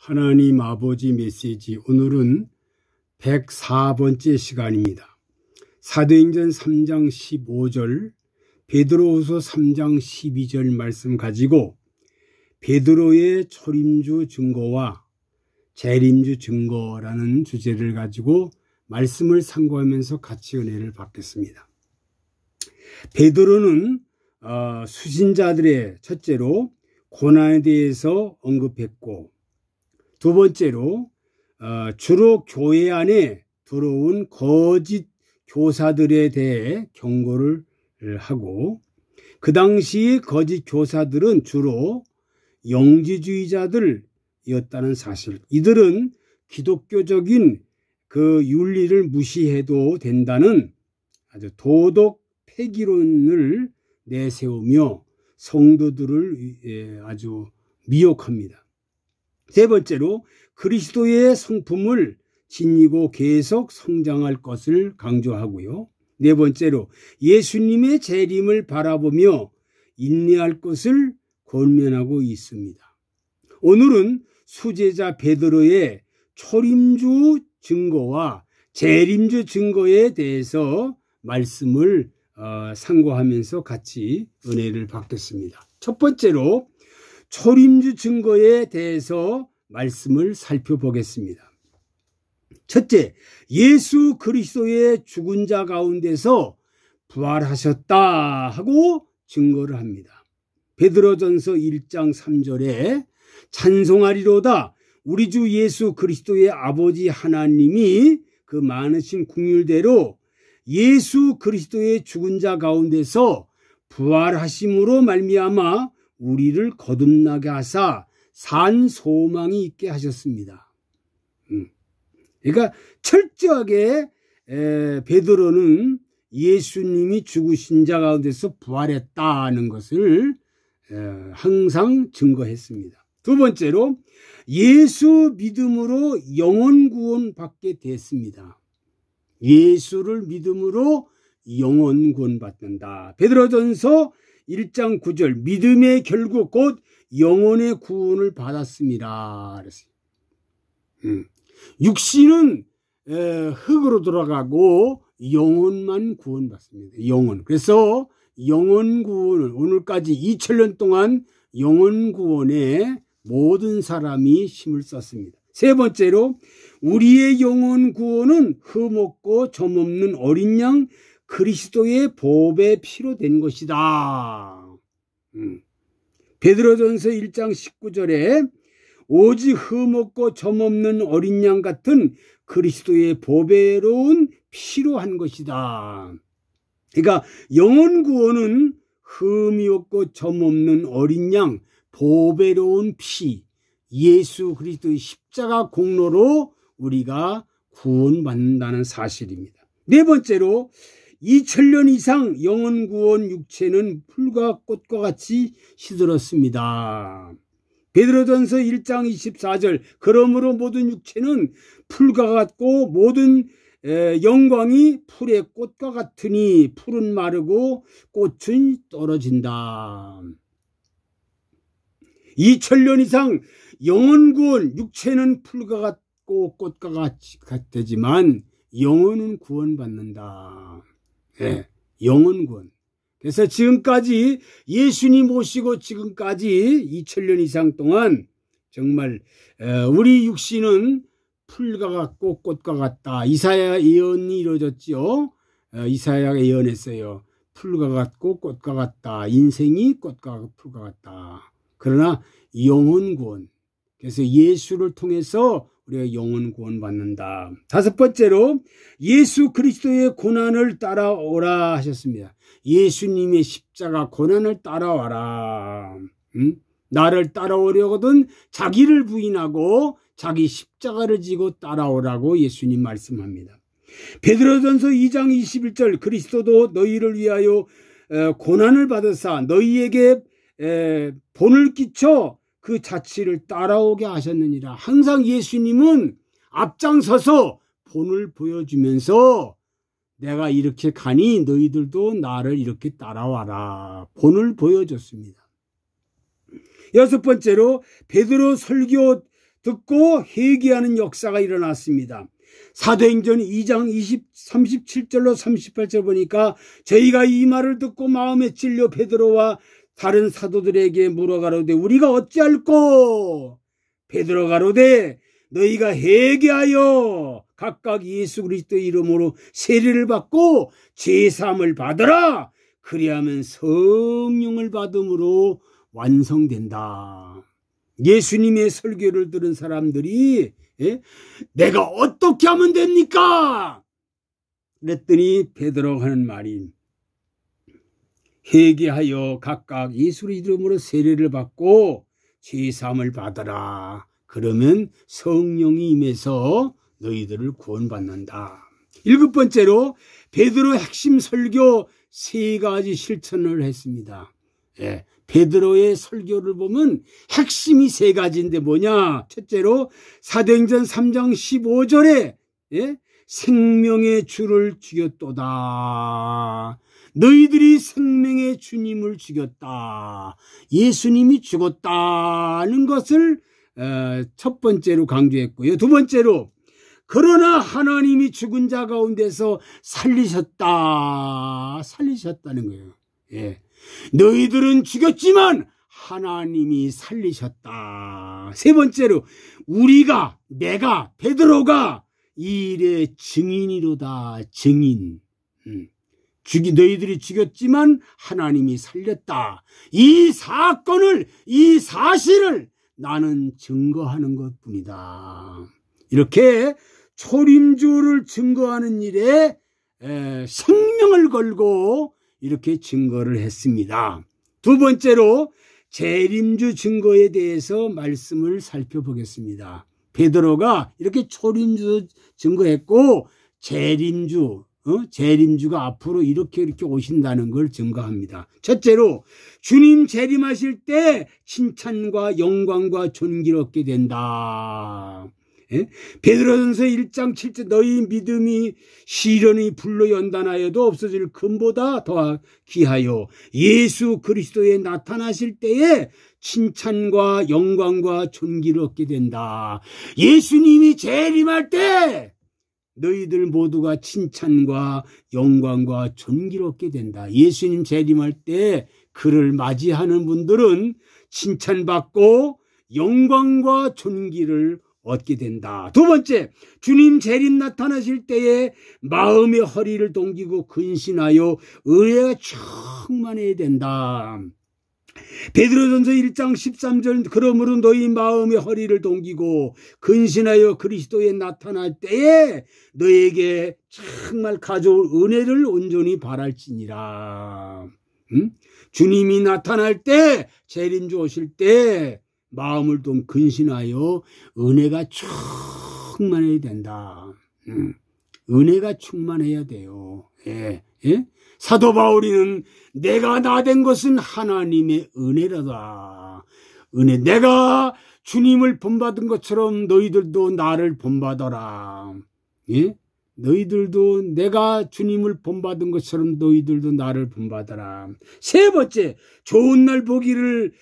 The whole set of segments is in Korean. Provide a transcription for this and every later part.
하나님 아버지 메시지, 오늘은 104번째 시간입니다. 사도행전 3장 15절, 베드로후서 3장 12절 말씀 가지고 베드로의 초림주 증거와 재림주 증거라는 주제를 가지고 말씀을 상고하면서 같이 은혜를 받겠습니다. 베드로는 수신자들의 첫째로 고난에 대해서 언급했고, 두 번째로 주로 교회 안에 들어온 거짓 교사들에 대해 경고를 하고, 그 당시 거짓 교사들은 주로 영지주의자들이었다는 사실, 이들은 기독교적인 그 윤리를 무시해도 된다는 아주 도덕 폐기론을 내세우며 성도들을 아주 미혹합니다. 세 번째로 그리스도의 성품을 지니고 계속 성장할 것을 강조하고요. 네 번째로 예수님의 재림을 바라보며 인내할 것을 권면하고 있습니다. 오늘은 수제자 베드로의 초림주 증거와 재림주 증거에 대해서 말씀을 상고하면서 같이 은혜를 받겠습니다. 첫 번째로 초림주 증거에 대해서 말씀을 살펴보겠습니다. 첫째, 예수 그리스도의 죽은 자 가운데서 부활하셨다 하고 증거를 합니다. 베드로전서 1장 3절에 찬송하리로다 우리 주 예수 그리스도의 아버지 하나님이 그 많으신 긍휼대로 예수 그리스도의 죽은 자 가운데서 부활하심으로 말미암아 우리를 거듭나게 하사 산 소망이 있게 하셨습니다. 그러니까 철저하게 베드로는 예수님이 죽으신 자 가운데서 부활했다는 것을 항상 증거했습니다. 두 번째로 예수 믿음으로 영혼 구원 받게 됐습니다. 예수를 믿음으로 영혼 구원 받는다. 베드로전서 1장 9절 믿음의 결국 곧 영혼의 구원을 받았습니다. 육신은 흙으로 돌아가고 영혼만 구원받습니다. 영혼. 그래서 영혼 구원을 오늘까지 2000년 동안 영혼 구원에 모든 사람이 힘을 썼습니다. 세 번째로 우리의 영혼 구원은 흠없고 점없는 어린 양 그리스도의 보배 피로 된 것이다. 베드로전서 1장 19절에 오직 흠없고 점없는 어린 양 같은 그리스도의 보배로운 피로 한 것이다. 그러니까 영혼 구원은 흠이 없고 점없는 어린 양 보배로운 피, 예수 그리스도의 십자가 공로로 우리가 구원받는다는 사실입니다. 네 번째로 2000년 이상 영혼 구원 육체는 풀과 꽃과 같이 시들었습니다. 베드로전서 1장 24절 그러므로 모든 육체는 풀과 같고 모든 영광이 풀의 꽃과 같으니 풀은 마르고 꽃은 떨어진다. 2000년 이상 영혼 구원 육체는 풀과 같고 꽃과 같지만 영혼은 구원받는다. 영혼 구원. 그래서 지금까지 예수님 모시고 지금까지 2000년 이상 동안 정말 우리 육신은 풀과 같고 꽃과 같다. 이사야 예언이 이루어졌지요. 이사야가 예언했어요. 풀과 같고 꽃과 같다. 인생이 꽃과 풀과 같다. 그러나 영혼 구원. 그래서 예수를 통해서 우리가 영혼 구원 받는다. 다섯 번째로 예수 그리스도의 고난을 따라오라 하셨습니다. 예수님의 십자가 고난을 따라와라. 나를 따라오려거든 자기를 부인하고 자기 십자가를 지고 따라오라고 예수님 말씀합니다. 베드로전서 2장 21절 그리스도도 너희를 위하여 고난을 받으사 너희에게 본을 끼쳐 그 자취를 따라오게 하셨느니라. 항상 예수님은 앞장서서 본을 보여주면서 내가 이렇게 가니 너희들도 나를 이렇게 따라와라. 본을 보여줬습니다. 여섯 번째로 베드로 설교 듣고 회개하는 역사가 일어났습니다. 사도행전 2장 37절로 38절 보니까 저희가 이 말을 듣고 마음에 찔려 베드로와 다른 사도들에게 물어가로되 우리가 어찌할꼬? 베드로 가로되 너희가 회개하여 각각 예수 그리스도의 이름으로 세례를 받고 제사함을 받으라. 그리하면 성령을 받음으로 완성된다. 예수님의 설교를 들은 사람들이 내가 어떻게 하면 됩니까? 그랬더니 베드로가 하는 말이 회개하여 각각 예수의 이름으로 세례를 받고 제사함을 받아라. 그러면 성령이 임해서 너희들을 구원받는다. 7번째로 베드로 핵심 설교 3가지 실천을 했습니다. 베드로의 설교를 보면 핵심이 3가지인데 뭐냐? 첫째로 사도행전 3장 15절에 생명의 주를 죽였도다. 너희들이 생명의 주님을 죽였다. 예수님이 죽었다는 것을 첫 번째로 강조했고요. 두 번째로 그러나 하나님이 죽은 자 가운데서 살리셨다는 거예요. 너희들은 죽였지만 하나님이 살리셨다. 세 번째로 내가 베드로가 이 일의 증인이로다. 증인. 너희들이 죽였지만 하나님이 살렸다. 이 사실을 나는 증거하는 것뿐이다. 이렇게 초림주를 증거하는 일에 생명을 걸고 이렇게 증거를 했습니다. 두 번째로 재림주 증거에 대해서 말씀을 살펴보겠습니다. 베드로가 이렇게 초림주 증거했고 재림주가 앞으로 이렇게 오신다는 걸 증거합니다. 첫째로 주님 재림하실 때 칭찬과 영광과 존귀를 얻게 된다. 베드로전서 1장 7절 너희 믿음이 시련이 불로 연단하여도 없어질 금보다 더 귀하여 예수 그리스도에 나타나실 때에 칭찬과 영광과 존귀를 얻게 된다. 예수님이 재림할 때 너희들 모두가 칭찬과 영광과 존귀를 얻게 된다. 예수님 재림할 때 그를 맞이하는 분들은 칭찬받고 영광과 존귀를 얻게 된다. 두 번째, 주님 재림 나타나실 때에 마음의 허리를 동기고 근신하여 은혜가 충만해야 된다. 베드로전서 1장 13절 그러므로 너희 마음의 허리를 동기고 근신하여 그리스도에 나타날 때에 너에게 정말 가져올 은혜를 온전히 바랄지니라. 주님이 나타날 때 재림주 오실 때 마음을 좀 근신하여 은혜가 충만해야 된다. 은혜가 충만해야 돼요. 사도 바울이는 내가 나된 것은 하나님의 은혜라다. 내가 주님을 본받은 것처럼 너희들도 나를 본받아라. 너희들도 내가 주님을 본받은 것처럼 너희들도 나를 본받아라. 세 번째, 좋은 날 보기를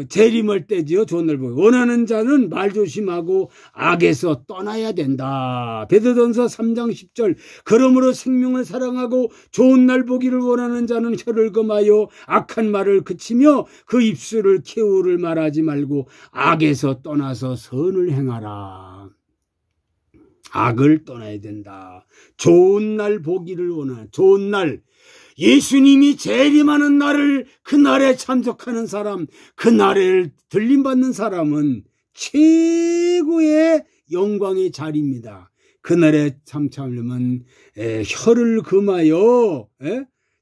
재림할 때지요. 좋은 날 보기. 원하는 자는 말 조심하고 악에서 떠나야 된다. 베드로전서 3장 10절 그러므로 생명을 사랑하고 좋은 날 보기를 원하는 자는 혀를 금하여 악한 말을 그치며 그 입술을 캐우를 말하지 말고 악에서 떠나서 선을 행하라. 악을 떠나야 된다. 좋은 날 보기를 원하는 좋은 날, 예수님이 재림하는 날을 그 날에 참석하는 사람, 그 날에 들림받는 사람은 최고의 영광의 자리입니다. 그 날에 참참하려면 혀를 금하여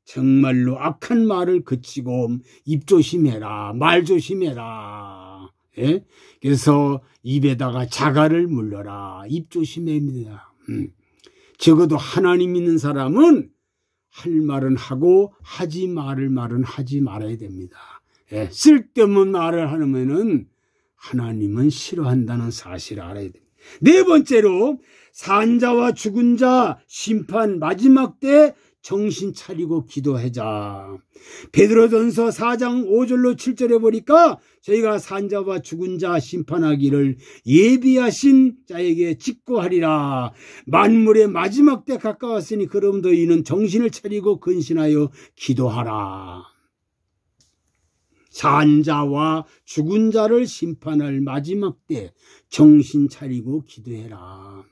정말로 악한 말을 그치고 입 조심해라, 말 조심해라. 그래서 입에다가 자갈을 물러라. 입 조심해야. 적어도 하나님 믿는 사람은 할 말은 하고 하지 말을 말은 하지 말아야 됩니다. 쓸데없는 말을 하면은 하나님은 싫어한다는 사실을 알아야 됩니다. 네 번째로 산자와 죽은 자 심판 마지막 때 정신 차리고 기도하자. 베드로전서 4장 5절로 7절에 보니까 저희가 산자와 죽은 자 심판하기를 예비하신 자에게 직고하리라. 만물의 마지막 때 가까웠으니 그럼 너희는 정신을 차리고 근신하여 기도하라. 산자와 죽은 자를 심판할 마지막 때 정신 차리고 기도해라.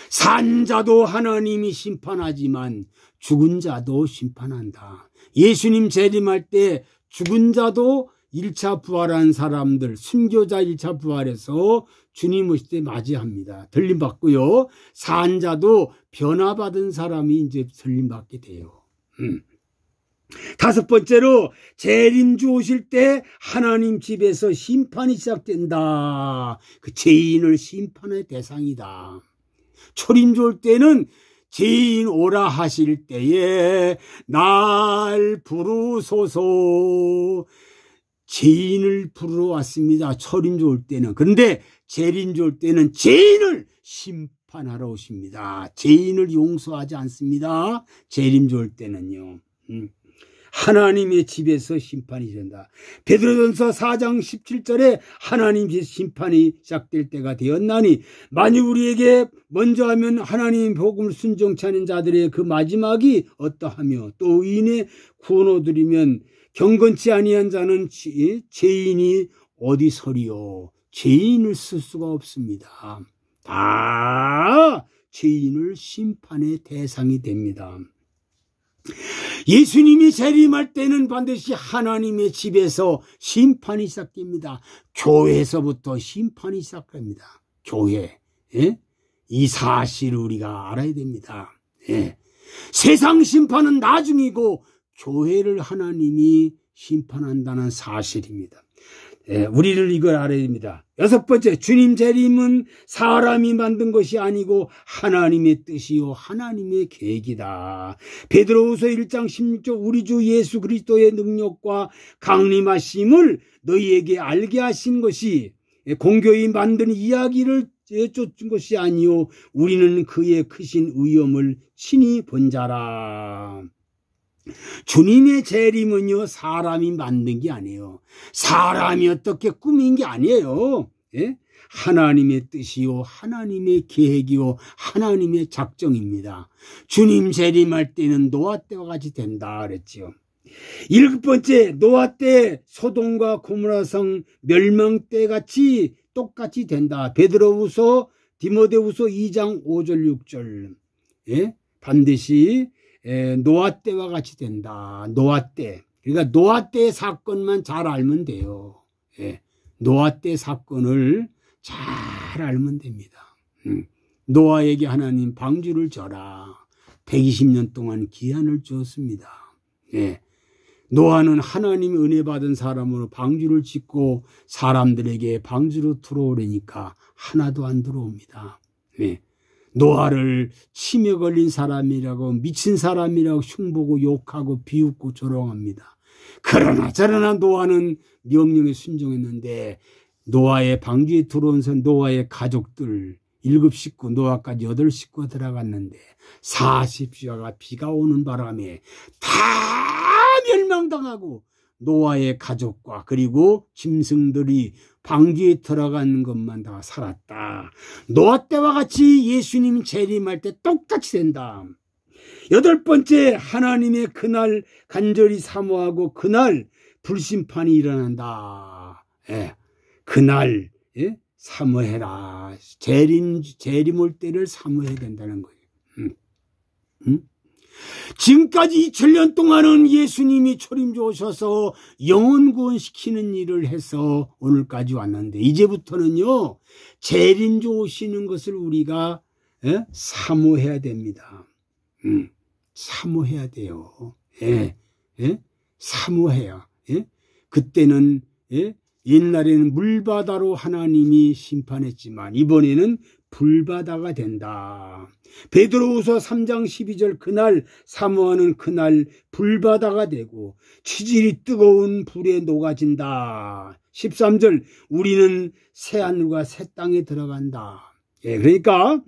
산자도 하나님이 심판하지만 죽은 자도 심판한다. 예수님 재림할 때 죽은 자도 1차 부활한 사람들, 순교자 1차 부활해서 주님 오실 때 맞이합니다. 들림받고요. 산자도 변화받은 사람이 이제 들림받게 돼요. 다섯 번째로 재림주 오실 때 하나님 집에서 심판이 시작된다. 그 죄인을 심판의 대상이다. 초림주 올 때는 죄인 오라 하실 때에 날 부르소서. 죄인을 부르러 왔습니다. 초림주 올 때는. 그런데 재림주 올 때는 죄인을 심판하러 오십니다. 죄인을 용서하지 않습니다. 재림주 올 때는요. 하나님의 집에서 심판이 된다. 베드로전서 4장 17절에 하나님 집 심판이 시작될 때가 되었나니 만일 우리에게 먼저 하면 하나님 복음을 순종치 않은 자들의 그 마지막이 어떠하며 또 의인의 구원 얻으리면 경건치 아니한 자는 죄인이 어디 서리요. 죄인을 쓸 수가 없습니다. 다 죄인을 심판의 대상이 됩니다. 예수님이 재림할 때는 반드시 하나님의 집에서 심판이 시작됩니다. 교회에서부터 심판이 시작됩니다. 교회. 예? 이 사실을 우리가 알아야 됩니다. 예. 세상 심판은 나중이고 교회를 하나님이 심판한다는 사실입니다. 예, 우리를 이걸 알아야 됩니다. 여섯 번째, 주님 재림은 사람이 만든 것이 아니고 하나님의 뜻이요 하나님의 계획이다. 베드로후서 1장 16절 우리 주 예수 그리스도의 능력과 강림하심을 너희에게 알게 하신 것이 공교히 만든 이야기를 쫓은 것이 아니요 우리는 그의 크신 위엄을 친히 본 자라. 주님의 재림은요 사람이 만든 게 아니에요. 사람이 어떻게 꾸민 게 아니에요. 예? 하나님의 뜻이요 하나님의 계획이요 하나님의 작정입니다. 주님 재림할 때는 노아 때와 같이 된다 그랬지요. 일곱 번째, 노아 때 소돔과 고모라성 멸망 때 같이 똑같이 된다. 베드로후서 디모데후서 2장 5절 6절. 예? 반드시 노아 때와 같이 된다. 노아 때. 그러니까 노아 때의 사건만 잘 알면 돼요. 예. 노아 때 사건을 잘 알면 됩니다. 노아에게 하나님 방주를 져라. 120년 동안 기한을 주었습니다. 예. 노아는 하나님의 은혜 받은 사람으로 방주를 짓고 사람들에게 방주로 들어오려니까 하나도 안 들어옵니다. 예. 노아를 치매 걸린 사람이라고 미친 사람이라고 흉보고 욕하고 비웃고 조롱합니다. 그러나 저러나 노아는 명령에 순종했는데 노아의 방주에 들어온 노아의 가족들 7식구 노아까지 8식구가 들어갔는데 40주야가 비가 오는 바람에 다 멸망당하고 노아의 가족과 그리고 짐승들이 방주에 들어간 것만 다 살았다. 노아 때와 같이 예수님 재림할 때 똑같이 된다. 여덟 번째, 하나님의 그날 간절히 사모하고 그날 불심판이 일어난다. 예. 그날 예? 사모해라. 재림 올 때를 사모해야 된다는 거예요. 지금까지 2000년 동안은 예수님이 초림주 오셔서 영혼 구원시키는 일을 해서 오늘까지 왔는데 이제부터는요 재림주 오시는 것을 우리가 사모해야 됩니다. 사모해야 돼요. 예, 예? 사모해야. 예? 그때는 옛날에는 물바다로 하나님이 심판했지만 이번에는 불바다가 된다. 베드로후서 3장 12절 그날 사모하는 그날 불바다가 되고 치질이 뜨거운 불에 녹아진다. 13절 우리는 새하늘과 새 땅에 들어간다. 예, 그러니까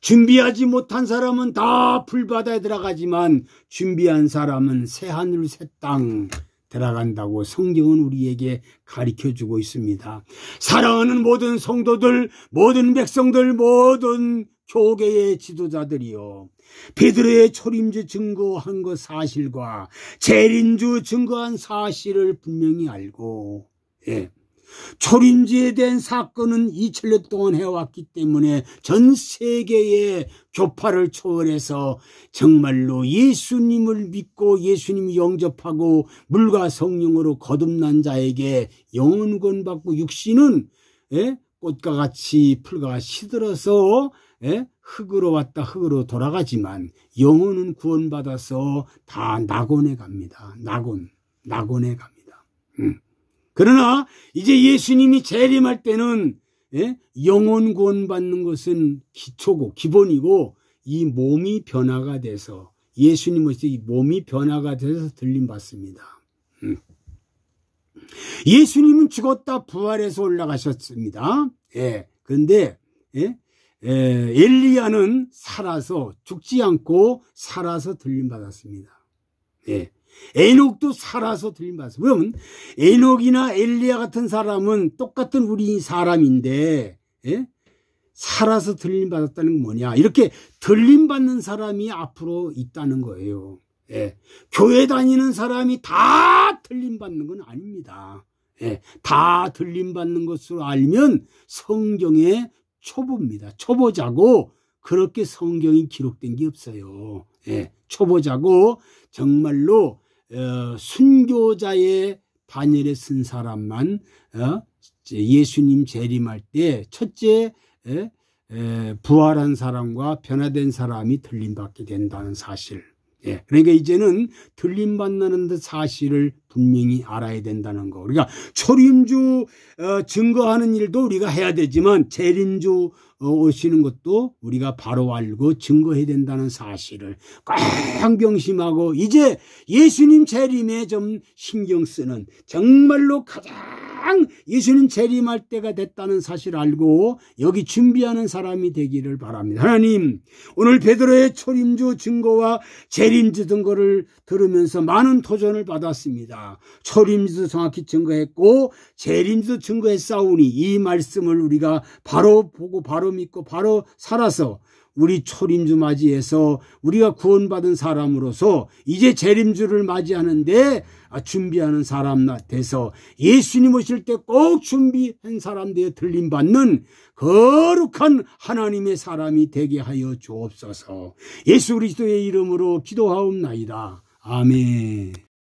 준비하지 못한 사람은 다 불바다에 들어가지만 준비한 사람은 새하늘 새 땅 들어간다고 성경은 우리에게 가르쳐주고 있습니다. 사랑하는 모든 성도들, 모든 백성들, 모든 교계의 지도자들이요, 베드로의 초림주 증거한 것 사실과 재림주 증거한 사실을 분명히 알고, 초림주에 대한 사건은 2000년 동안 해왔기 때문에 전 세계의 교파를 초월해서 정말로 예수님을 믿고 예수님 영접하고 물과 성령으로 거듭난 자에게 영원 구원받고 육신은 꽃과 같이 풀과 같이 시들어서 흙으로 왔다 흙으로 돌아가지만 영혼은 구원받아서 다 낙원에 갑니다. 낙원에 갑니다. 그러나 이제 예수님이 재림할 때는 영혼 구원받는 것은 기초고 기본이고, 이 몸이 변화가 돼서 예수님으로서 이 몸이 변화가 돼서 들림받습니다. 예수님은 죽었다 부활해서 올라가셨습니다. 그런데 엘리야는 살아서 죽지 않고 살아서 들림받았습니다. 에녹도 살아서 들림받았어요. 그러면 에녹이나 엘리야 같은 사람은 똑같은 우리 사람인데 살아서 들림받았다는 건 뭐냐, 이렇게 들림받는 사람이 앞으로 있다는 거예요. 교회 다니는 사람이 다 들림받는 건 아닙니다. 다 들림받는 것으로 알면 성경의 초보입니다. 초보자고 그렇게 성경이 기록된 게 없어요. 초보자고 정말로 순교자의 반열에 쓴 사람만 예수님 재림할 때 첫째 부활한 사람과 변화된 사람이 들림받게 된다는 사실. 그러니까 이제는 들림받는 사실을 분명히 알아야 된다는 거. 우리가 초림주 증거하는 일도 우리가 해야 되지만 재림주 오시는 것도 우리가 바로 알고 증거해야 된다는 사실을 꼭 명심하고, 이제 예수님 재림에 좀 신경 쓰는, 정말로 가장 예수님 재림할 때가 됐다는 사실을 알고 여기 준비하는 사람이 되기를 바랍니다. 하나님, 오늘 베드로의 초림주 증거와 재림주 증거를 들으면서 많은 도전을 받았습니다. 초림주도 정확히 증거했고 재림주도 증거했사오니 이 말씀을 우리가 바로 보고 바로 믿고 바로 살아서 우리 초림주 맞이해서 우리가 구원받은 사람으로서 이제 재림주를 맞이하는데 준비하는 사람 돼서 예수님 오실 때 꼭 준비한 사람 되어 들림받는 거룩한 하나님의 사람이 되게 하여 주옵소서. 예수 그리스도의 이름으로 기도하옵나이다. 아멘.